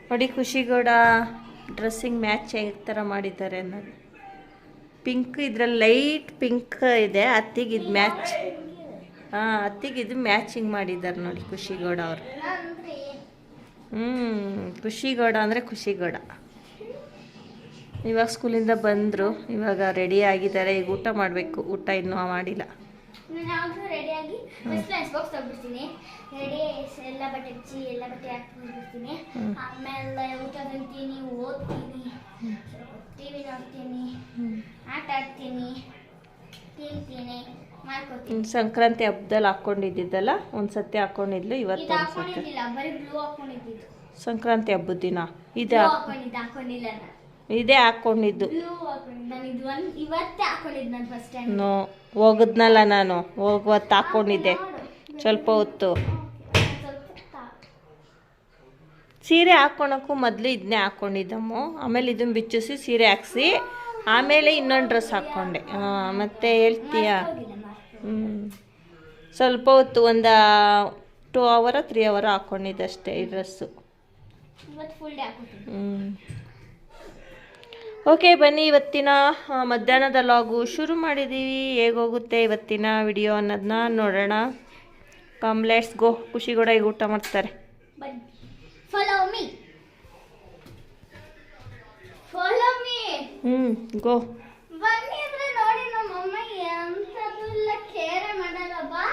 ನೋಡಿ ಖುಷಿಗೌಡ dressing match ಯಾವ ಥರ ಮಾಡಿದ್ದಾರೆ ಅನ್ನೋದು. ಪಿಂಕ್ ಇದ್ರಲ್ಲಿ ಲೈಟ್ ಪಿಂಕ್ ಇದೆ, ಅತ್ತಿಗೆ ಇದು ಮ್ಯಾಚ್. ಅತ್ತಿಗೆ ಇದು ಮ್ಯಾಚಿಂಗ್ ಮಾಡಿದ್ದಾರೆ ನೋಡಿ ಖುಷಿಗೌಡ ಅವರು. ಖುಷಿಗೌಡ ಅಂದರೆ ಖುಷಿಗೌಡ. ಇವಾಗ ಸ್ಕೂಲಿಂದ ಬಂದರು, ಇವಾಗ ರೆಡಿ ಆಗಿದ್ದಾರೆ. ಈಗ ಊಟ ಮಾಡಬೇಕು, ಊಟ ಇನ್ನೂ ಮಾಡಿಲ್ಲ. ರೆಡಿಯಾಗಿ ಬಾಕ್ಸ್ ತಗೊಬಿಡ್ತೀನಿ. ರೆಡಿ ಎಲ್ಲ ಬಟ್ಟೆ ಹಚ್ಚಿ ಎಲ್ಲ ಬಟ್ಟೆ ಹಾಕ್ಬಿಡ್ತೀನಿ. ಆಮೇಲೆ ಊಟ ತಿಂತೀನಿ, ಓದ್ತೀನಿ, ಟಿವಿ ನೋಡ್ತೀನಿ, ಆಟ ಆಡ್ತೀನಿ, ತಿಂತೀನಿ, ಮಾಡ್ಕೊತೀನಿ. ಸಂಕ್ರಾಂತಿ ಹಬ್ಬದಲ್ಲಿ ಹಾಕ್ಕೊಂಡಿದ್ದಲ್ಲ, ಒಂದ್ಸತಿ ಹಾಕ್ಕೊಂಡಿದ್ಲು, ಇವತ್ತು ಹಾಕೊಂಡಿದ್ದಿಲ್ಲ, ಬರೀ ಬ್ಲೂ ಹಾಕೊಂಡಿದ್ದು. ಸಂಕ್ರಾಂತಿ ಹಬ್ಬದ ದಿನ ಇದೇ ಹಾಕೊಂಡಿಲ್ಲ, ಇದೇ ಹಾಕ್ಕೊಂಡಿದ್ದು. ಇವತ್ತೇ ಹಾಕೊಂಡಿದ್ದು ನಾನು ಫಸ್ಟ್ ಟೈಮ್. ಹೋಗಿದ್ನಲ್ಲ ನಾನು, ಹೋಗುವತ್ತು ಹಾಕ್ಕೊಂಡಿದ್ದೆ ಸ್ವಲ್ಪ ಹೊತ್ತು. ಸೀರೆ ಹಾಕ್ಕೊಳಕ್ಕೂ ಮೊದಲು ಇದನ್ನೇ ಹಾಕ್ಕೊಂಡಿದ್ದಮ್ಮ. ಆಮೇಲೆ ಇದನ್ನು ಬಿಚ್ಚಿಸಿ ಸೀರೆ ಹಾಕ್ಸಿ ಆಮೇಲೆ ಇನ್ನೊಂದು ಡ್ರೆಸ್ ಹಾಕ್ಕೊಂಡೆ. ಮತ್ತೆ ಹೇಳ್ತೀಯ? ಸ್ವಲ್ಪ ಹೊತ್ತು ಒಂದು 2 hour 3 hour ಹಾಕ್ಕೊಂಡಿದ್ದಷ್ಟೇ ಈ ಡ್ರೆಸ್ಸು. ಓಕೆ, ಬನ್ನಿ ಇವತ್ತಿನ ಮಧ್ಯಾಹ್ನದ ಲಾಗು ಶುರು ಮಾಡಿದ್ದೀವಿ. ಹೇಗೋಗುತ್ತೆ ಇವತ್ತಿನ ವಿಡಿಯೋ ಅನ್ನೋದನ್ನ ನೋಡೋಣ. Come let's go. ಖುಷಿಗೌಡ ಈಗ ಊಟ ಮಾಡ್ತಾರೆ. ಗೋ. ಬನ್ನಿ ಅಂದ್ರೆ ನೋಡಿ ನಮ್ಮಮ್ಮ ಎಂತದೆಲ್ಲ ಕೇರೆ ಮಾಡಲ್ಲ. ಬಾ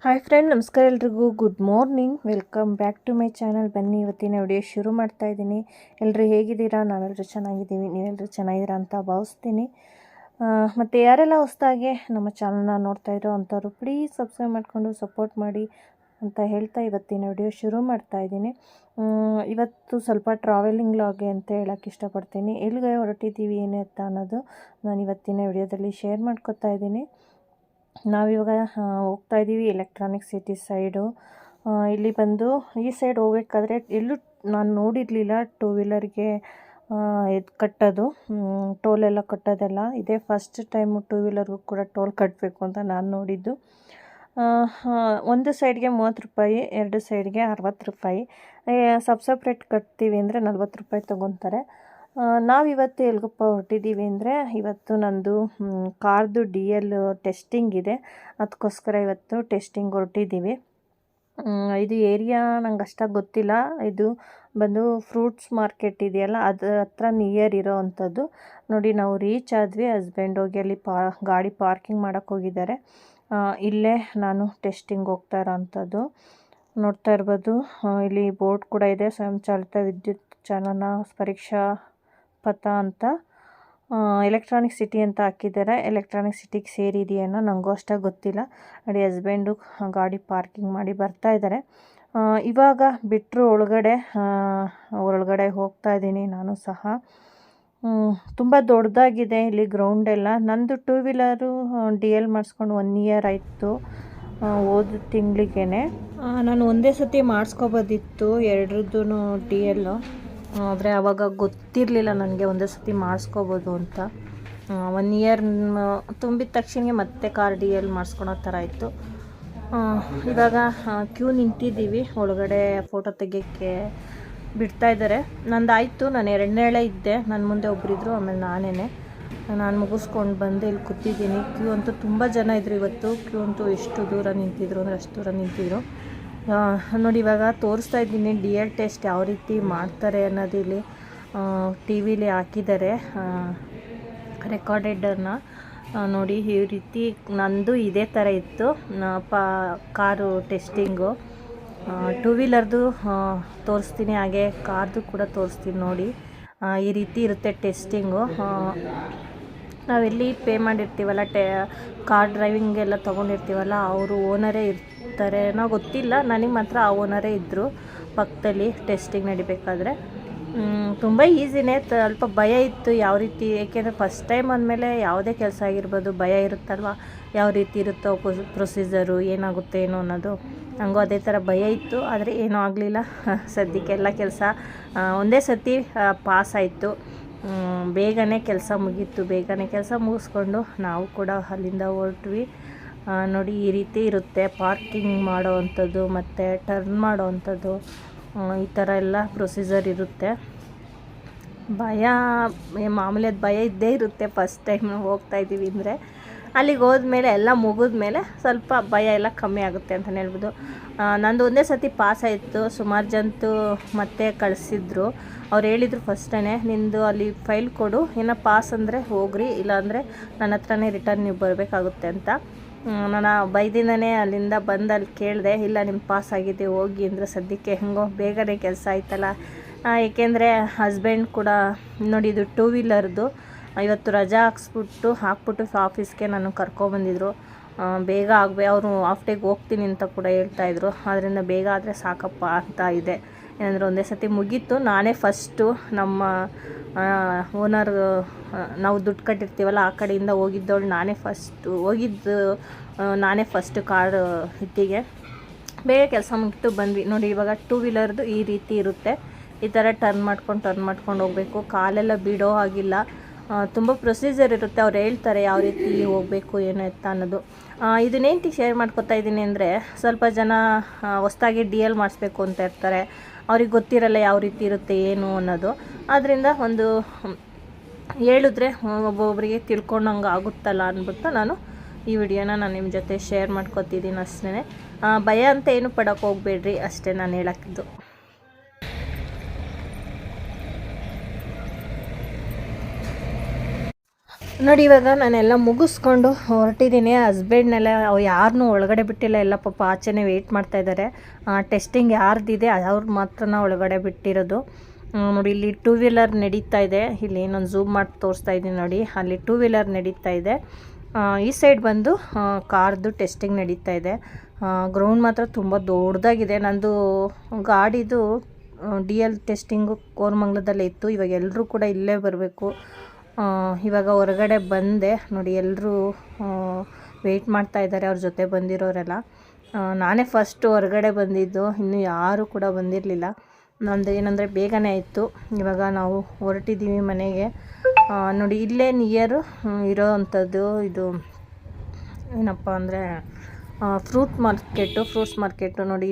ಹಾಯ್ ಫ್ರೆಂಡ್, ನಮಸ್ಕಾರ ಎಲ್ರಿಗೂ. Good morning, welcome back to my channel. ಬನ್ನಿ ಇವತ್ತಿನ ವಿಡಿಯೋ ಶುರು ಮಾಡ್ತಾ ಇದ್ದೀನಿ. ಎಲ್ಲರೂ ಹೇಗಿದ್ದೀರಾ? ನಾವೆಲ್ಲರೂ ಚೆನ್ನಾಗಿದ್ದೀವಿ, ನೀವೆಲ್ಲರೂ ಚೆನ್ನಾಗಿದ್ದೀರಾ ಅಂತ ಭಾವಿಸ್ತೀನಿ. ಮತ್ತು ಯಾರೆಲ್ಲ ಹೊಸದಾಗಿ ನಮ್ಮ ಚಾನಲ್ನ ನೋಡ್ತಾ ಇರೋ ಅಂಥವ್ರು ಪ್ಲೀಸ್ ಸಬ್ಸ್ಕ್ರೈಬ್ ಮಾಡಿಕೊಂಡು ಸಪೋರ್ಟ್ ಮಾಡಿ ಅಂತ ಹೇಳ್ತಾ ಇವತ್ತಿನ ವಿಡಿಯೋ ಶುರು ಮಾಡ್ತಾ ಇದ್ದೀನಿ. ಇವತ್ತು ಸ್ವಲ್ಪ ಟ್ರಾವೆಲಿಂಗ್ ಲಾಗೆ ಅಂತ ಹೇಳೋಕ್ಕೆ ಇಷ್ಟಪಡ್ತೀನಿ. ಎಲ್ಲಿಗೆ ಹೊರಟಿದ್ದೀವಿ ಏನು ಅಂತ ಅನ್ನೋದು ನಾನು ಇವತ್ತಿನ ವಿಡಿಯೋದಲ್ಲಿ ಶೇರ್ ಮಾಡ್ಕೊತಾ ಇದ್ದೀನಿ. ನಾವಿವಾಗ ಹೋಗ್ತಾ ಇದ್ದೀವಿ ಎಲೆಕ್ಟ್ರಾನಿಕ್ ಸಿಟಿ ಸೈಡು. ಇಲ್ಲಿ ಬಂದು ಈ ಸೈಡ್ ಹೋಗ್ಬೇಕಾದ್ರೆ ಎಲ್ಲೂ ನಾನು ನೋಡಿರಲಿಲ್ಲ 2 ವೀಲರ್ಗೆ ಇದು ಕಟ್ಟೋದು, ಟೋಲೆಲ್ಲ ಕಟ್ಟೋದೆಲ್ಲ. ಇದೇ ಫಸ್ಟ್ ಟೈಮು 2 ವೀಲರ್ಗೂ ಕೂಡ ಟೋಲ್ ಕಟ್ಟಬೇಕು ಅಂತ ನಾನು ನೋಡಿದ್ದು. ಒಂದು ಸೈಡ್ಗೆ 30 ರೂಪಾಯಿ, 2 ಸೈಡ್ಗೆ 60 ರೂಪಾಯಿ. ಸಪ್ರೇಟ್ ಕಟ್ತೀವಿ ಅಂದರೆ 40 ರೂಪಾಯಿ ತೊಗೊತಾರೆ. ನಾವಿವತ್ತು ಎಲ್ಗಪ್ಪ ಹೊರಟಿದ್ದೀವಿ ಅಂದರೆ, ಇವತ್ತು ನಂದು ಕಾರ್ದು DL ಟೆಸ್ಟಿಂಗ್ ಇದೆ. ಅದಕ್ಕೋಸ್ಕರ ಇವತ್ತು ಟೆಸ್ಟಿಂಗ್ ಹೊರಟಿದ್ದೀವಿ. ಇದು ಏರಿಯಾ ನಂಗೆ ಅಷ್ಟಾಗಿ ಗೊತ್ತಿಲ್ಲ. ಇದು ಬಂದು ಫ್ರೂಟ್ಸ್ ಮಾರ್ಕೆಟ್ ಇದೆಯಲ್ಲ, ಅದ್ರ ಹತ್ರ ನಿಯರ್ ಇರೋ ಅಂಥದ್ದು. ನೋಡಿ, ನಾವು ರೀಚ್ ಆದ್ವಿ. ಹಸ್ಬೆಂಡ್ ಹೋಗಿ ಅಲ್ಲಿ ಗಾಡಿ ಪಾರ್ಕಿಂಗ್ ಮಾಡೋಕ್ಕೆ ಹೋಗಿದ್ದಾರೆ. ಇಲ್ಲೇ ನಾನು ಟೆಸ್ಟಿಂಗ್ ಹೋಗ್ತಾ ಇರೋ ಅಂಥದ್ದು ನೋಡ್ತಾ ಇರ್ಬೋದು. ಇಲ್ಲಿ ಬೋರ್ಡ್ ಕೂಡ ಇದೆ, ಸ್ವಯಂ ಚಾಲಿತ ವಿದ್ಯುತ್ ಚಾಲನಾ ಪರೀಕ್ಷಾ ಪಥ ಅಂತ ಎಲೆಕ್ಟ್ರಾನಿಕ್ ಸಿಟಿ ಅಂತ ಹಾಕಿದ್ದಾರೆ. ಎಲೆಕ್ಟ್ರಾನಿಕ್ ಸಿಟಿಗೆ ಸೇರಿದೆಯೇನೋ, ನನಗೂ ಅಷ್ಟಾಗಿ ಗೊತ್ತಿಲ್ಲ. ನೋಡಿ, ಹಸ್ಬೆಂಡು ಗಾಡಿ ಪಾರ್ಕಿಂಗ್ ಮಾಡಿ ಬರ್ತಾ ಇದ್ದಾರೆ. ಇವಾಗ ಬಿಟ್ಟರು ಒಳಗಡೆ ಹೋಗ್ತಾ ಇದ್ದೀನಿ ನಾನು ಸಹ. ತುಂಬ ದೊಡ್ಡದಾಗಿದೆ ಇಲ್ಲಿ ಗ್ರೌಂಡೆಲ್ಲ. ನಂದು 2 ವೀಲರು DL ಮಾಡಿಸ್ಕೊಂಡು 1 year ಆಯಿತು, ಹೋದ ತಿಂಗಳಿಗೇ. ನಾನು ಒಂದೇ ಸತಿ ಮಾಡಿಸ್ಕೊಬೋದಿತ್ತು ಎರಡರದ್ದು DL, ಆದರೆ ಆವಾಗ ಗೊತ್ತಿರಲಿಲ್ಲ ನನಗೆ ಒಂದೇ ಸತಿ ಮಾಡಿಸ್ಕೋಬೋದು ಅಂತ. 1 year ತುಂಬಿದ ತಕ್ಷಣ ಮತ್ತೆ ಕಾರ್ DL ಮಾಡಿಸ್ಕೊಳೋ ಥರ ಇತ್ತು. ಇವಾಗ ಕ್ಯೂ ನಿಂತಿದ್ದೀವಿ. ಒಳಗಡೆ ಫೋಟೋ ತೆಗಿಯೋಕ್ಕೆ ಬಿಡ್ತಾಯಿದ್ದಾರೆ. ನಂದಾಯಿತು, ನಾನು 2ನೇಳೆ ಇದ್ದೆ. ನನ್ನ ಮುಂದೆ ಒಬ್ಬರಿದ್ದರು, ಆಮೇಲೆ ನಾನು ಮುಗಿಸ್ಕೊಂಡು ಬಂದು ಇಲ್ಲಿ ಕೂತಿದ್ದೀನಿ. ಕ್ಯೂ ಅಂತೂ ತುಂಬ ಜನ ಇದ್ದರು ಇವತ್ತು. ಕ್ಯೂ ಅಂತೂ ಎಷ್ಟು ದೂರ ನಿಂತಿದ್ರು ಅಂದರೆ ಅಷ್ಟು ದೂರ ನಿಂತಿದ್ರು. ನೋಡಿ, ಇವಾಗ ತೋರಿಸ್ತಾ ಇದ್ದೀನಿ DL ಟೆಸ್ಟ್ ಯಾವ ರೀತಿ ಮಾಡ್ತಾರೆ ಅನ್ನೋದು. ಇಲ್ಲಿ ಟಿ ವಿಲಿ ಹಾಕಿದ್ದಾರೆ ರೆಕಾರ್ಡೆಡನ್ನು. ನೋಡಿ, ಈ ರೀತಿ ನಂದು ಇದೇ ಥರ ಇತ್ತು ಕಾರು ಟೆಸ್ಟಿಂಗು. 2 ವೀಲರ್ದು ತೋರಿಸ್ತೀನಿ, ಹಾಗೆ ಕಾರ್ದು ಕೂಡ ತೋರಿಸ್ತೀನಿ. ನೋಡಿ, ಈ ರೀತಿ ಇರುತ್ತೆ ಟೆಸ್ಟಿಂಗು. ನಾವೆಲ್ಲಿ ಪೇ ಮಾಡಿರ್ತೀವಲ್ಲ, ಕಾರ್ ಡ್ರೈವಿಂಗೆಲ್ಲ ತೊಗೊಂಡಿರ್ತೀವಲ್ಲ, ಅವರು ಓನರೇ ಇರ್ತಾರೆ. ನಾವು ಗೊತ್ತಿಲ್ಲ, ನನಗೆ ಮಾತ್ರ ಆ ಓನರೇ ಇದ್ದರು ಪಕ್ಕದಲ್ಲಿ ಟೆಸ್ಟಿಂಗ್ ನಡಿಬೇಕಾದ್ರೆ. ತುಂಬ ಈಸಿನೇ. ಸ್ವಲ್ಪ ಭಯ ಇತ್ತು ಯಾವ ರೀತಿ, ಏಕೆಂದರೆ ಫಸ್ಟ್ ಟೈಮ್ ಅಂದಮೇಲೆ ಯಾವುದೇ ಕೆಲಸ ಆಗಿರ್ಬೋದು ಭಯ ಇರುತ್ತಲ್ವ, ಯಾವ ರೀತಿ ಇರುತ್ತೋ ಪ್ರೊಸೀಜರು, ಏನಾಗುತ್ತೆ ಏನೋ ಅನ್ನೋದು. ನನಗೂ ಅದೇ ಥರ ಭಯ ಇತ್ತು, ಆದರೆ ಏನೂ ಆಗಲಿಲ್ಲ. ಸದ್ಯಕ್ಕೆ ಎಲ್ಲ ಕೆಲಸ ಒಂದೇ ಸತಿ ಪಾಸ್ ಆಯಿತು. ಬೇಗನೆ ಕೆಲಸ ಮುಗೀತು. ಬೇಗನೆ ಕೆಲಸ ಮುಗಿಸ್ಕೊಂಡು ನಾವು ಕೂಡ ಅಲ್ಲಿಂದ ಹೊರಟ್ವಿ. ನೋಡಿ ಈ ರೀತಿ ಇರುತ್ತೆ ಪಾರ್ಕಿಂಗ್ ಮಾಡೋ ಅಂಥದ್ದು ಮತ್ತು ಟರ್ನ್ ಮಾಡೋ ಅಂಥದ್ದು, ಈ ಥರ ಎಲ್ಲ ಪ್ರೊಸೀಜರ್ ಇರುತ್ತೆ. ಭಯ ಮಾಮೂಲಿ ಅದು ಭಯ ಇದ್ದೇ ಇರುತ್ತೆ. ಫಸ್ಟ್ ಟೈಮ್ ಹೋಗ್ತಾಯಿದ್ದೀವಿ ಅಂದರೆ ಅಲ್ಲಿಗೆ ಹೋದ್ಮೇಲೆ ಎಲ್ಲ ಮುಗಿದ್ಮೇಲೆ ಸ್ವಲ್ಪ ಭಯ ಎಲ್ಲ ಕಮ್ಮಿ ಆಗುತ್ತೆ ಅಂತಲೇ ಹೇಳ್ಬೋದು. ನಂದು ಒಂದೇ ಸತಿ ಪಾಸ್ ಆಯಿತು. ಸುಮಾರು ಜನತು ಮತ್ತೆ ಕಳಿಸಿದ್ರು. ಅವ್ರು ಹೇಳಿದರು ಫಸ್ಟೇ, ನಿಂದು ಅಲ್ಲಿ ಫೈಲ್ ಕೊಡು, ಏನೋ ಪಾಸ್ ಅಂದರೆ ಹೋಗ್ರಿ, ಇಲ್ಲಾಂದರೆ ನನ್ನ ಹತ್ರನೇ ರಿಟರ್ನ್ ನೀವು ಬರಬೇಕಾಗುತ್ತೆ ಅಂತ. ನಾನು ಬೈದಿನೇ ಅಲ್ಲಿಂದ ಬಂದು ಅಲ್ಲಿ ಕೇಳಿದೆ, ಇಲ್ಲ ನಿಮ್ಮ ಪಾಸ್ ಆಗಿದೆ ಹೋಗಿ ಅಂದರೆ, ಸದ್ಯಕ್ಕೆ ಹೆಂಗೋ ಬೇಗನೆ ಕೆಲಸ ಆಯ್ತಲ್ಲ. ಏಕೆಂದರೆ ಹಸ್ಬೆಂಡ್ ಕೂಡ ನೋಡಿ, ಇದು 2 ವೀಲರ್ದು ಇವತ್ತು ರಜಾ ಹಾಕ್ಬಿಟ್ಟು ಆಫೀಸ್ಗೆ ನಾನು ಕರ್ಕೊಬಂದಿದ್ರು. ಬೇಗ ಅವರು ಹಾಫ್ ಡೇಗೆ ಹೋಗ್ತೀನಿ ಅಂತ ಕೂಡ ಹೇಳ್ತಾಯಿದ್ರು. ಆದ್ದರಿಂದ ಬೇಗ ಆದರೆ ಸಾಕಪ್ಪ ಅಂತ ಇದೆ. ಏನಂದರೆ ಒಂದೇ ಸತಿ ಮುಗೀತು. ನಾನೇ ಫಸ್ಟು ನಮ್ಮ ಓನರ್, ನಾವು ದುಡ್ಡು ಕಟ್ಟಿರ್ತೀವಲ್ಲ ಆ ಕಡೆಯಿಂದ ಹೋಗಿದ್ದವಳು ನಾನೇ ಫಸ್ಟು ಕಾರ್ ಹಿಟ್ಟಿಗೆ ಬೇಗ ಕೆಲಸ ಮುಗಿತು ಬಂದ್ವಿ. ನೋಡಿ ಇವಾಗ 2 ವೀಲರ್ದು ಈ ರೀತಿ ಇರುತ್ತೆ. ಈ ಥರ ಟರ್ನ್ ಮಾಡ್ಕೊಂಡು ಹೋಗಬೇಕು. ಕಾಲೆಲ್ಲ ಬಿಡೋ ಹಾಗಿಲ್ಲ. ತುಂಬ ಪ್ರೊಸೀಜರ್ ಇರುತ್ತೆ. ಅವ್ರು ಹೇಳ್ತಾರೆ ಯಾವ ರೀತಿ ಹೋಗಬೇಕು ಏನು ಎತ್ತ ಅನ್ನೋದು. ಇದನ್ನೇಂತಿ ಶೇರ್ ಮಾಡ್ಕೊತಾ ಇದ್ದೀನಿ ಅಂದರೆ, ಸ್ವಲ್ಪ ಜನ ಹೊಸ್ದಾಗಿ DL ಮಾಡಿಸ್ಬೇಕು ಅಂತ ಇರ್ತಾರೆ. ಅವ್ರಿಗೆ ಗೊತ್ತಿರಲ್ಲ ಯಾವ ರೀತಿ ಇರುತ್ತೆ ಏನು ಅನ್ನೋದು. ಆದ್ದರಿಂದ ಒಂದು ಹೇಳಿದ್ರೆ ಒಬ್ಬೊಬ್ಬರಿಗೆ ತಿಳ್ಕೊಂಡಂಗೆ ಆಗುತ್ತಲ್ಲ ಅಂದ್ಬಿಟ್ಟು ನಾನು ಈ ವಿಡಿಯೋನ ನಿಮ್ಮ ಜೊತೆ ಶೇರ್ ಮಾಡ್ಕೊತಿದ್ದೀನಿ ಅಷ್ಟೇ. ಭಯ ಅಂತ ಏನು ಪಡೋಕ್ಕೆ ಹೋಗಬೇಡ್ರಿ ಅಷ್ಟೇ ನಾನು ಹೇಳೋಕ್ಕಿದ್ದು. ನೋಡಿ ಇವಾಗ ನಾನೆಲ್ಲ ಮುಗಿಸ್ಕೊಂಡು ಹೊರಟಿದ್ದೀನಿ. ಹಸ್ಬೆಂಡ್ನೆಲ್ಲ ಯಾರನ್ನೂ ಒಳಗಡೆ ಬಿಟ್ಟಿಲ್ಲ, ಎಲ್ಲ ಪಾಪ ಆಚೆನೇ ವೆಯ್ಟ್ ಮಾಡ್ತಾಯಿದ್ದಾರೆ. ಟೆಸ್ಟಿಂಗ್ ಯಾರ್ದಿದೆ ಅವ್ರು ಮಾತ್ರ ಒಳಗಡೆ ಬಿಟ್ಟಿರೋದು. ನೋಡಿ ಇಲ್ಲಿ 2 ವೀಲರ್ ನಡೀತಾ ಇದೆ. ಇಲ್ಲಿ ಇನ್ನೊಂದು ಝೂಮ್ ಮಾಡಿ ತೋರಿಸ್ತಾ ಇದ್ದೀನಿ ನೋಡಿ, ಅಲ್ಲಿ 2 ವೀಲರ್ ನಡೀತಾ ಇದೆ. ಈ ಸೈಡ್ ಬಂದು ಕಾರ್ದು ಟೆಸ್ಟಿಂಗ್ ನಡೀತಾ ಇದೆ. ಗ್ರೌಂಡ್ ಮಾತ್ರ ತುಂಬ ದೊಡ್ಡದಾಗಿದೆ. ನಂದು ಗಾಡಿದು DL ಟೆಸ್ಟಿಂಗು ಕೋರಮಂಗ್ಲದಲ್ಲೇ ಇತ್ತು. ಇವಾಗ ಎಲ್ಲರೂ ಕೂಡ ಇಲ್ಲೇ ಬರಬೇಕು. ಇವಾಗ ಹೊರಗಡೆ ಬಂದೆ ನೋಡಿ, ಎಲ್ಲರೂ ವೆಯ್ಟ್ ಮಾಡ್ತಾ ಇದ್ದಾರೆ ಅವ್ರ ಜೊತೆ ಬಂದಿರೋರೆಲ್ಲ. ನಾನೇ ಫಸ್ಟು ಹೊರಗಡೆ ಬಂದಿದ್ದು, ಇನ್ನೂ ಯಾರೂ ಕೂಡ ಬಂದಿರಲಿಲ್ಲ. ನಂದು ಏನಂದರೆ ಬೇಗನೆ ಆಯಿತು. ಇವಾಗ ನಾವು ಹೊರಟಿದ್ದೀವಿ ಮನೆಗೆ. ನೋಡಿ ಇಲ್ಲೇ ನಿಯರು ಇರೋ ಅಂಥದ್ದು ಇದು ಏನಪ್ಪ ಅಂದರೆ ಫ್ರೂಟ್ಸ್ ಮಾರ್ಕೆಟು. ನೋಡಿ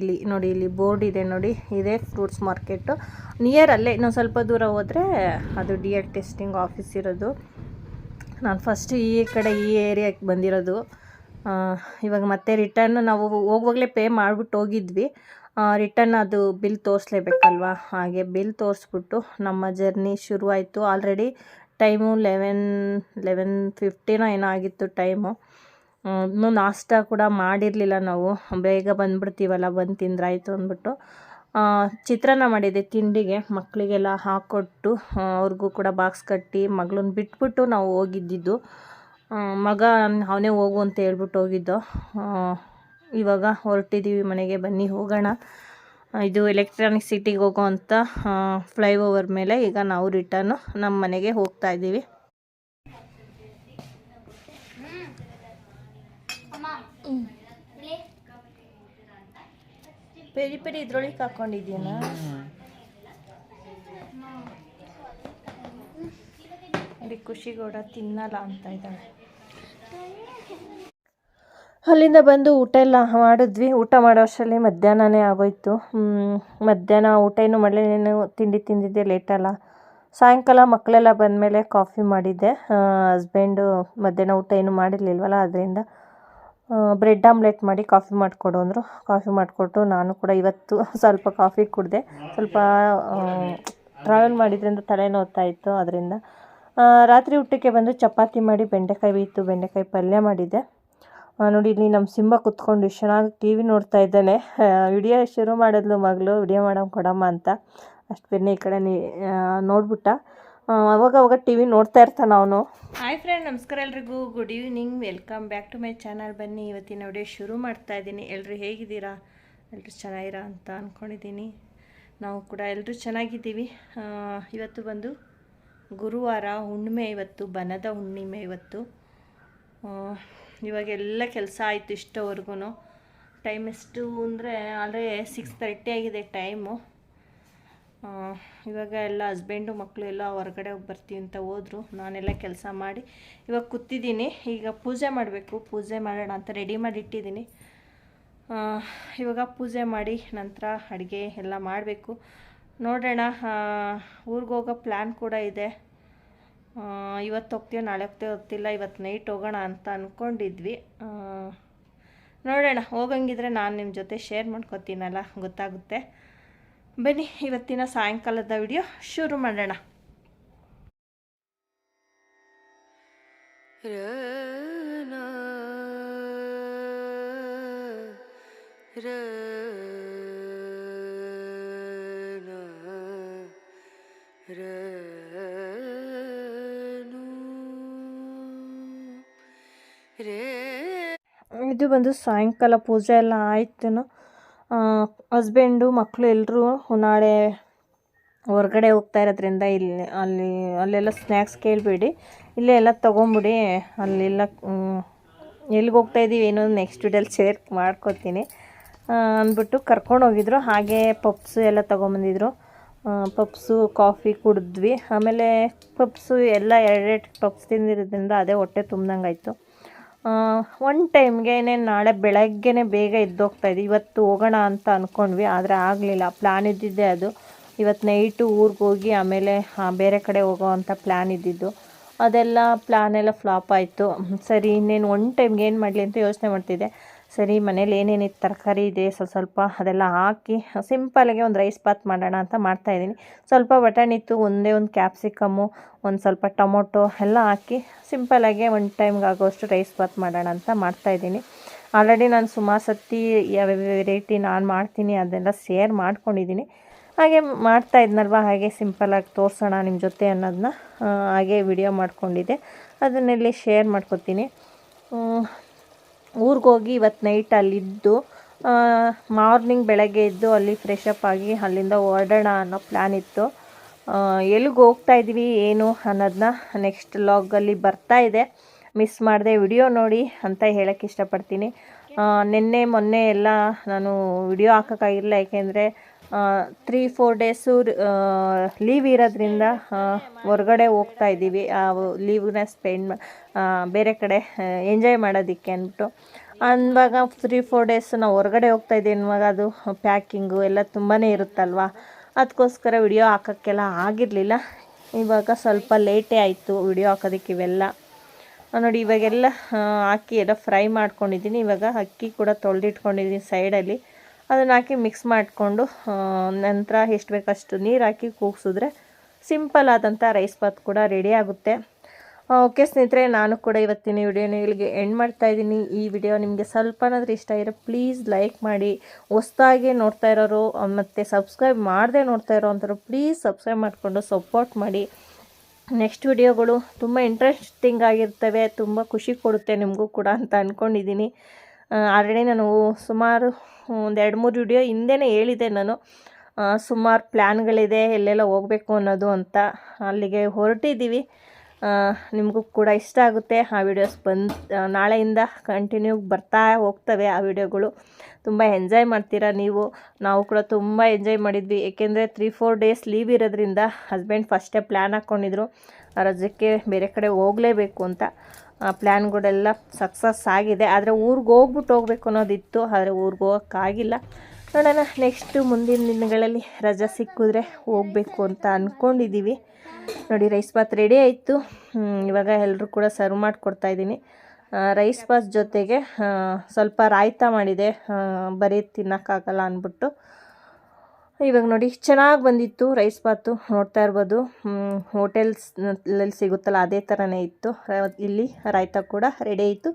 ಇಲ್ಲಿ ಬೋರ್ಡ್ ಇದೆ ನೋಡಿ, ಇದೇ ಫ್ರೂಟ್ಸ್ ಮಾರ್ಕೆಟು. ನಿಯರ್ ಅಲ್ಲೇ ಇನ್ನೊಂದು ಸ್ವಲ್ಪ ದೂರ ಹೋದರೆ ಅದು DL ಟೆಸ್ಟಿಂಗ್ ಆಫೀಸ್ ಇರೋದು. ನಾನು ಫಸ್ಟ್ ಈ ಏರಿಯಾಕ್ಕೆ ಬಂದಿರೋದು. ಇವಾಗ ಮತ್ತೆ ರಿಟರ್ನ್ ನಾವು ಹೋಗುವಾಗಲೇ ಪೇ ಮಾಡಿಬಿಟ್ಟು ಹೋಗಿದ್ವಿ. ರಿಟರ್ನ್ ಅದು ಬಿಲ್ ತೋರಿಸ್ಲೇಬೇಕಲ್ವ, ಹಾಗೆ ಬಿಲ್ ತೋರಿಸ್ಬಿಟ್ಟು ನಮ್ಮ ಜರ್ನಿ ಶುರುವಾಯಿತು. ಆಲ್ರೆಡಿ ಟೈಮು 11:15 ಏನೋ ಆಗಿತ್ತು ಟೈಮು. ಇನ್ನೂ ನಾಷ್ಟ ಕೂಡ ಮಾಡಿರಲಿಲ್ಲ ನಾವು, ಬೇಗ ಬಂದುಬಿಡ್ತೀವಲ್ಲ, ಬಂದು ತಿಂದ್ರಾಯ್ತು ಅಂದ್ಬಿಟ್ಟು ಚಿತ್ರಾನ್ನ ಮಾಡಿದ್ದೆ ತಿಂಡಿಗೆ. ಮಕ್ಕಳಿಗೆಲ್ಲ ಹಾಕ್ಕೊಟ್ಟು ಅವ್ರಿಗೂ ಕೂಡ ಬಾಕ್ಸ್ ಕಟ್ಟಿ ಮಗಳನ್ನ ಬಿಟ್ಬಿಟ್ಟು ನಾವು ಹೋಗಿದ್ದಿದ್ದು. ಮಗ ಅವನೇ ಹೋಗು ಅಂತ ಹೇಳ್ಬಿಟ್ಟು ಹೋಗಿದ್ದು. ಇವಾಗ ಹೊರಟಿದ್ದೀವಿ ಮನೆಗೆ, ಬನ್ನಿ ಹೋಗೋಣ. ಇದು ಎಲೆಕ್ಟ್ರಾನಿಕ್ ಸಿಟಿಗೆ ಹೋಗೋ ಅಂಥ ಫ್ಲೈಓವರ್ ಮೇಲೆ ಈಗ ನಾವು ರಿಟರ್ನು ನಮ್ಮ ಮನೆಗೆ ಹೋಗ್ತಾ ಇದ್ದೀವಿ. ಪೆರಿ ಇದ್ರೊಳಗೆ ಹಾಕ್ಕೊಂಡಿದ್ದೀನ. ನೋಡಿ ಖುಷಿಗೌಡ ತಿನ್ನಲ್ಲ ಅಂತ ಇದ್ದಾಳೆ. ಅಲ್ಲಿಂದ ಬಂದು ಊಟ ಎಲ್ಲ ಮಾಡಿದ್ವಿ. ಊಟ ಮಾಡೋ ಅಷ್ಟರಲ್ಲಿ ಮಧ್ಯಾಹ್ನನೇ ಆಗೋಯ್ತು. ಮಧ್ಯಾಹ್ನ ಊಟ ಏನು ಮಾಡಲೇನು, ತಿಂಡಿ ತಿಂದಿದ್ದೆ ಲೇಟಲ್ಲ. ಸಾಯಂಕಾಲ ಮಕ್ಕಳೆಲ್ಲ ಬಂದಮೇಲೆ ಕಾಫಿ ಮಾಡಿದ್ದೆ. ಹಸ್ಬೆಂಡು ಮಧ್ಯಾಹ್ನ ಊಟ ಏನು ಮಾಡಿರಲಿಲ್ವಲ್ಲ, ಅದರಿಂದ ಬ್ರೆಡ್ ಆಮ್ಲೆಟ್ ಮಾಡಿ ಕಾಫಿ ಮಾಡಿಕೊಡು ಅಂದರು. ಕಾಫಿ ಮಾಡಿಕೊಟ್ಟು ನಾನು ಕೂಡ ಇವತ್ತು ಸ್ವಲ್ಪ ಕಾಫಿ ಕುಡಿದೆ. ಸ್ವಲ್ಪ ಟ್ರಾವೆಲ್ ಮಾಡಿದ್ರಿಂದ ತಲೆ ನೋವ್ತಾ ಇತ್ತು, ಅದರಿಂದ ರಾತ್ರಿ ಊಟಕ್ಕೆ ಬಂದು ಚಪಾತಿ ಮಾಡಿ ಬೆಂಡೆಕಾಯಿ ಪಲ್ಯ ಮಾಡಿದ್ದೆ. ನೋಡಿ ಇಲ್ಲಿ ನಮ್ಮ ಸಿಂಹ ಕುತ್ಕೊಂಡು ಎಷ್ಟು ಚೆನ್ನಾಗಿ TV ನೋಡ್ತಾ ಇದ್ದಾನೆ. ವಿಡಿಯೋ ಶುರು ಮಾಡಿದ್ಲು ಮಗಳು, ವಿಡಿಯೋ ಮಾಡೋಂಗೆ ಕೊಡಮ್ಮ ಅಂತ. ಅಷ್ಟು ಬೆನ್ನೆ ಈ ಕಡೆ ನೋಡ್ಬಿಟ್ಟ. ಅವಾಗ TV ನೋಡ್ತಾ ಇರ್ತಾನೆ ಅವನು. ಹಾಯ್ ಫ್ರೆಂಡ್, ನಮಸ್ಕಾರ ಎಲ್ರಿಗೂ. Good evening, welcome back to my channel. ಬನ್ನಿ ಇವತ್ತಿನ ವಿಡಿಯೋ ಶುರು ಮಾಡ್ತಾ ಇದ್ದೀನಿ. ಎಲ್ಲರೂ ಹೇಗಿದ್ದೀರಾ? ಎಲ್ಲರೂ ಚೆನ್ನಾಗಿರಾ ಅಂತ ಅಂದ್ಕೊಂಡಿದ್ದೀನಿ. ನಾವು ಕೂಡ ಎಲ್ಲರೂ ಚೆನ್ನಾಗಿದ್ದೀವಿ. ಇವತ್ತು ಬಂದು ಗುರುವಾರ, ಹುಣ್ಣಿಮೆ. ಇವತ್ತು ಬನದ ಹುಣ್ಣಿಮೆ. ಇವಾಗೆಲ್ಲ ಕೆಲಸ ಆಯಿತು ಇಷ್ಟವರೆಗೂ. ಟೈಮ್ ಎಷ್ಟು ಅಂದರೆ ಆದರೆ 6:30 ಆಗಿದೆ ಟೈಮು. ಇವಾಗ ಎಲ್ಲ ಹಸ್ಬೆಂಡು ಮಕ್ಕಳು ಎಲ್ಲ ಹೊರಗಡೆ ಹೋಗಿ ಬರ್ತೀವಿ ಅಂತ ಹೋದರು. ನಾನೆಲ್ಲ ಕೆಲಸ ಮಾಡಿ ಇವಾಗ ಕೂತಿದ್ದೀನಿ. ಈಗ ಪೂಜೆ ಮಾಡಬೇಕು, ಪೂಜೆ ಮಾಡೋಣ ಅಂತ ರೆಡಿ ಮಾಡಿ ಇಟ್ಟಿದ್ದೀನಿ. ಇವಾಗ ಪೂಜೆ ಮಾಡಿ ನಂತರ ಅಡುಗೆ ಎಲ್ಲ ಮಾಡಬೇಕು. ನೋಡೋಣ, ಊರಿಗೆ ಹೋಗೋ ಪ್ಲ್ಯಾನ್ ಕೂಡ ಇದೆ. ಇವತ್ತು ಹೋಗ್ತೀವೋ ನಾಳೆ ಹೋಗ್ತೀವೋ ಗೊತ್ತಿಲ್ಲ. ಇವತ್ತು ನೈಟ್ ಹೋಗೋಣ ಅಂತ ಅಂದ್ಕೊಂಡಿದ್ವಿ. ನೋಡೋಣ, ಹೋಗಂಗಿದ್ರೆ ನಾನು ನಿಮ್ಮ ಜೊತೆ ಶೇರ್ ಮಾಡ್ಕೊತೀನಲ್ಲ, ಗೊತ್ತಾಗುತ್ತೆ. ಬನ್ನಿ ಇವತ್ತಿನ ಸಾಯಂಕಾಲದ ವಿಡಿಯೋ ಶುರು ಮಾಡೋಣ. ಇದು ಬಂದು ಸಾಯಂಕಾಲ ಪೂಜೆ ಎಲ್ಲ ಆಯ್ತು. ಹಸ್ಬೆಂಡು ಮಕ್ಕಳು ಎಲ್ಲರೂ ನಾಳೆ ಹೊರಗಡೆ ಹೋಗ್ತಾ ಇರೋದ್ರಿಂದ ಅಲ್ಲೆಲ್ಲ ಸ್ನ್ಯಾಕ್ಸ್ ಕೇಳಬೇಡಿ, ಇಲ್ಲೇ ಎಲ್ಲ ತೊಗೊಂಬಿಡಿ. ಅಲ್ಲೆಲ್ಲ ಎಲ್ಲಿಗೆ ಹೋಗ್ತಾಯಿದ್ದೀವಿ ಏನೋ ನೆಕ್ಸ್ಟ್ ವಿಡಿಯೋಲಿ ಶೇರ್ ಮಾಡ್ಕೊತೀನಿ ಅಂದ್ಬಿಟ್ಟು ಕರ್ಕೊಂಡು ಹೋಗಿದ್ರು. ಹಾಗೆ ಪಪ್ಸು ಎಲ್ಲ ತೊಗೊಂಬಂದಿದ್ರು. Puffs coffee ಕುಡಿದ್ವಿ. ಆಮೇಲೆ ಪಪ್ಸು ಎಲ್ಲ 2 ಪಪ್ಸ್ ತಿಂದಿರೋದ್ರಿಂದ ಅದೇ ಹೊಟ್ಟೆ ತುಂಬ್ದಂಗಾಯಿತು. ಒನ್ ಟೈಮ್ಗೆ ನಾಳೆ ಬೆಳಗ್ಗೆನೇ ಬೇಗ ಎದ್ದೋಗ್ತಾಯಿದ್ವಿ. ಇವತ್ತು ಹೋಗೋಣ ಅಂತ ಅಂದ್ಕೊಂಡ್ವಿ, ಆದರೆ ಆಗಲಿಲ್ಲ. ಪ್ಲ್ಯಾನ್ ಇದ್ದಿದ್ದೆ ಅದು. ಇವತ್ತು ನೈಟು ಊರಿಗೆ ಹೋಗಿ ಆಮೇಲೆ ಬೇರೆ ಕಡೆ ಹೋಗೋ ಅಂಥ ಪ್ಲ್ಯಾನ್ ಇದ್ದಿದ್ದು. ಅದೆಲ್ಲ ಪ್ಲ್ಯಾನೆಲ್ಲ ಫ್ಲಾಪ್ ಆಯಿತು. ಸರಿ, ಇನ್ನೇನು ಒನ್ ಟೈಮ್ಗೆ ಏನು ಮಾಡಲಿ ಅಂತ ಯೋಚನೆ ಮಾಡ್ತಿದ್ದೆ. ಸರಿ, ಮನೇಲಿ ಏನೇನಿತ್ತು ತರಕಾರಿ ಇದೆ ಸ್ವಲ್ಪ ಅದೆಲ್ಲ ಹಾಕಿ ಸಿಂಪಲ್ಗೆ ಒಂದು ರೈಸ್ ಬಾತ್ ಮಾಡೋಣ ಅಂತ ಮಾಡ್ತಾಯಿದ್ದೀನಿ. ಸ್ವಲ್ಪ ಬಟಾಣಿ ಇತ್ತು, ಒಂದೇ ಒಂದು ಕ್ಯಾಪ್ಸಿಕಮ್ಮು, ಒಂದು ಸ್ವಲ್ಪ ಟೊಮೊಟೊ ಎಲ್ಲ ಹಾಕಿ ಸಿಂಪಲ್ಲಾಗೆ ಒನ್ ಟೈಮ್ಗೆ ಆಗೋಷ್ಟು ರೈಸ್ ಬಾತ್ ಮಾಡೋಣ ಅಂತ ಮಾಡ್ತಾಯಿದ್ದೀನಿ. ಆಲ್ರೆಡಿ ನಾನು ಸುಮಾರು ಸತಿ ಯಾವ್ಯಾವ ವೆರೈಟಿ ನಾನು ಮಾಡ್ತೀನಿ ಅದೆಲ್ಲ ಶೇರ್ ಮಾಡ್ಕೊಂಡಿದ್ದೀನಿ. ಹಾಗೆ ಮಾಡ್ತಾಯಿದ್ನಲ್ವ, ಹಾಗೆ ಸಿಂಪಲ್ಲಾಗಿ ತೋರಿಸೋಣ ನಿಮ್ಮ ಜೊತೆ ಅನ್ನೋದನ್ನ ಹಾಗೆ ವಿಡಿಯೋ ಮಾಡ್ಕೊಂಡಿದ್ದೆ. ಅದನ್ನೆಲ್ಲಿ ಶೇರ್ ಮಾಡ್ಕೊತೀನಿ. ಊರಿಗೆ ಹೋಗಿ ಇವತ್ತು ನೈಟ್ ಅಲ್ಲಿದ್ದು ಮಾರ್ನಿಂಗ್ ಬೆಳಗ್ಗೆ ಎದ್ದು ಅಲ್ಲಿ ಫ್ರೆಶ್ ಅಪ್ ಆಗಿ ಅಲ್ಲಿಂದ ಹೊರಡೋಣ ಅನ್ನೋ ಪ್ಲ್ಯಾನ್ ಇತ್ತು. ಎಲ್ಲಿಗೆ ಹೋಗ್ತಾಯಿದ್ವಿ ಏನು ಅನ್ನೋದನ್ನ ನೆಕ್ಸ್ಟ್ ಲಾಗಲ್ಲಿ ಬರ್ತಾಯಿದೆ. ಮಿಸ್ ಮಾಡಿದೆ ವಿಡಿಯೋ ನೋಡಿ ಅಂತ ಹೇಳೋಕ್ಕೆ ಇಷ್ಟಪಡ್ತೀನಿ. ನಿನ್ನೆ ಮೊನ್ನೆ ಎಲ್ಲ ನಾನು ವಿಡಿಯೋ ಹಾಕೋಕ್ಕಾಗಿಲ್ಲ, ಏಕೆಂದರೆ 3-4 ಡೇಸು ಲೀವ್ ಇರೋದ್ರಿಂದ ಹೊರಗಡೆ ಹೋಗ್ತಾಯಿದ್ದೀವಿ. ಆ ಲೀವ್ನ ಬೇರೆ ಕಡೆ ಎಂಜಾಯ್ ಮಾಡೋದಕ್ಕೆ ಅಂದ್ಬಿಟ್ಟು ಅಂದಾಗ 3-4 ಡೇಸ್ ನಾವು ಹೊರಗಡೆ ಹೋಗ್ತಾಯಿದ್ದೀವಿ ಅನ್ನುವಾಗ ಅದು ಪ್ಯಾಕಿಂಗು ಎಲ್ಲ ತುಂಬಾ ಇರುತ್ತಲ್ವ, ಅದಕ್ಕೋಸ್ಕರ ವಿಡಿಯೋ ಹಾಕೋಕ್ಕೆಲ್ಲ ಆಗಿರಲಿಲ್ಲ. ಇವಾಗ ಸ್ವಲ್ಪ ಲೇಟೇ ಆಯಿತು ವಿಡಿಯೋ ಹಾಕೋದಕ್ಕೆ. ಇವೆಲ್ಲ ನೋಡಿ, ಇವಾಗೆಲ್ಲ ಹಾಕಿ ಎಲ್ಲ ಫ್ರೈ ಮಾಡ್ಕೊಂಡಿದ್ದೀನಿ. ಇವಾಗ ಅಕ್ಕಿ ಕೂಡ ತೊಳೆದಿಟ್ಕೊಂಡಿದ್ದೀನಿ ಸೈಡಲ್ಲಿ. ಅದನ್ನು ಹಾಕಿ ಮಿಕ್ಸ್ ಮಾಡಿಕೊಂಡು ನಂತರ ಎಷ್ಟು ಬೇಕಷ್ಟು ನೀರು ಹಾಕಿ ಕೂಗಿಸಿದ್ರೆ ಸಿಂಪಲ್ ಆದಂಥ ರೈಸ್ ಬಾತ್ ಕೂಡ ರೆಡಿ ಆಗುತ್ತೆ. ಓಕೆ ಸ್ನೇಹಿತರೆ, ನಾನು ಕೂಡ ಇವತ್ತಿನ ವಿಡಿಯೋನ ಇಲ್ಲಿಗೆ ಎಂಡ್ ಮಾಡ್ತಾಯಿದ್ದೀನಿ. ಈ ವಿಡಿಯೋ ನಿಮಗೆ ಸ್ವಲ್ಪನಾದರೂ ಇಷ್ಟ ಆಗಿರೋ ಪ್ಲೀಸ್ ಲೈಕ್ ಮಾಡಿ. ಹೊಸ್ದಾಗಿ ನೋಡ್ತಾ ಇರೋರು ಮತ್ತು ಸಬ್ಸ್ಕ್ರೈಬ್ ಮಾಡದೆ ನೋಡ್ತಾ ಇರೋ ಅಂಥವ್ರು ಪ್ಲೀಸ್ ಸಬ್ಸ್ಕ್ರೈಬ್ ಮಾಡಿಕೊಂಡು ಸಪೋರ್ಟ್ ಮಾಡಿ. ನೆಕ್ಸ್ಟ್ ವಿಡಿಯೋಗಳು ತುಂಬ ಇಂಟ್ರೆಸ್ಟಿಂಗ್ ಆಗಿರ್ತವೆ, ತುಂಬ ಖುಷಿ ಕೊಡುತ್ತೆ ನಿಮಗೂ ಕೂಡ ಅಂತ ಅಂದ್ಕೊಂಡಿದ್ದೀನಿ. ಆಲ್ರೆಡಿ ನಾನು ಸುಮಾರು ಒಂದು 2-3 ವಿಡಿಯೋ ಹಿಂದೆನೇ ಹೇಳಿದೆ ನಾನು, ಸುಮಾರು ಪ್ಲ್ಯಾನ್ಗಳಿದೆ ಎಲ್ಲೆಲ್ಲ ಹೋಗಬೇಕು ಅನ್ನೋದು ಅಂತ. ಅಲ್ಲಿಗೆ ಹೊರಟಿದ್ದೀವಿ. ನಿಮಗೂ ಕೂಡ ಇಷ್ಟ ಆಗುತ್ತೆ. ಆ ವಿಡಿಯೋಸ್ ನಾಳೆಯಿಂದ ಕಂಟಿನ್ಯೂ ಬರ್ತಾ ಹೋಗ್ತವೆ. ಆ ವಿಡಿಯೋಗಳು ತುಂಬ ಎಂಜಾಯ್ ಮಾಡ್ತೀರಾ ನೀವು. ನಾವು ಕೂಡ ತುಂಬ ಎಂಜಾಯ್ ಮಾಡಿದ್ವಿ, ಏಕೆಂದರೆ 3-4 ಡೇಸ್ ಲೀವ್ ಇರೋದ್ರಿಂದ ಹಸ್ಬೆಂಡ್ ಫಸ್ಟೇ ಪ್ಲ್ಯಾನ್ ಹಾಕ್ಕೊಂಡಿದ್ರು ರಜಕ್ಕೆ ಬೇರೆ ಕಡೆ ಹೋಗಲೇಬೇಕು ಅಂತ. ಪ್ಲ್ಯಾನ್ಗಳೆಲ್ಲ ಸಕ್ಸಸ್ ಆಗಿದೆ. ಆದರೆ ಊರಿಗೆ ಹೋಗ್ಬೇಕು ಅನ್ನೋದಿತ್ತು, ಆದರೆ ಊರಿಗೆ ಹೋಗೋಕ್ಕಾಗಿಲ್ಲ. ನೋಡೋಣ, ನೆಕ್ಸ್ಟು ಮುಂದಿನ ದಿನಗಳಲ್ಲಿ ರಜೆ ಸಿಕ್ಕಿದ್ರೆ ಹೋಗಬೇಕು ಅಂತ ಅಂದ್ಕೊಂಡಿದ್ದೀವಿ. ನೋಡಿ, ರೈಸ್ ಬಾತ್ ರೆಡಿ ಆಯಿತು. ಇವಾಗ ಎಲ್ಲರೂ ಕೂಡ ಸರ್ವ್ ಮಾಡಿಕೊಡ್ತಾಯಿದ್ದೀನಿ. ರೈಸ್ ಬಾತ್ ಜೊತೆಗೆ ಸ್ವಲ್ಪ ರಾಯ್ತ ಮಾಡಿದೆ, ಬರೀ ತಿನ್ನೋಕ್ಕಾಗಲ್ಲ ಅಂದ್ಬಿಟ್ಟು. ಇವಾಗ ನೋಡಿ, ಚೆನ್ನಾಗಿ ಬಂದಿತ್ತು ರೈಸ್ ಬಾತು. ನೋಡ್ತಾ ಇರ್ಬೋದು, ಹೋಟೆಲ್ಸ್ನಲ್ಲಿ ಸಿಗುತ್ತಲ್ಲ ಅದೇ ಥರನೇ ಇತ್ತು. ಇಲ್ಲಿ ರಾಯ್ತ ಕೂಡ ರೆಡಿ ಆಯಿತು.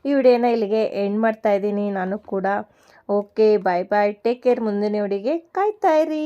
ಈ ವಿಡಿಯೋನ ಇಲ್ಲಿಗೆ ಎಂಡ್ ಮಾಡ್ತಾಯಿದ್ದೀನಿ ನಾನು ಕೂಡ. ಓಕೆ, ಬಾಯ್ ಬಾಯ್, ಟೇಕ್ ಕೇರ್. ಮುಂದಿನ ವಿಡಿಯೋಗೆ ಕಾಯ್ತಾ ಇರಿ.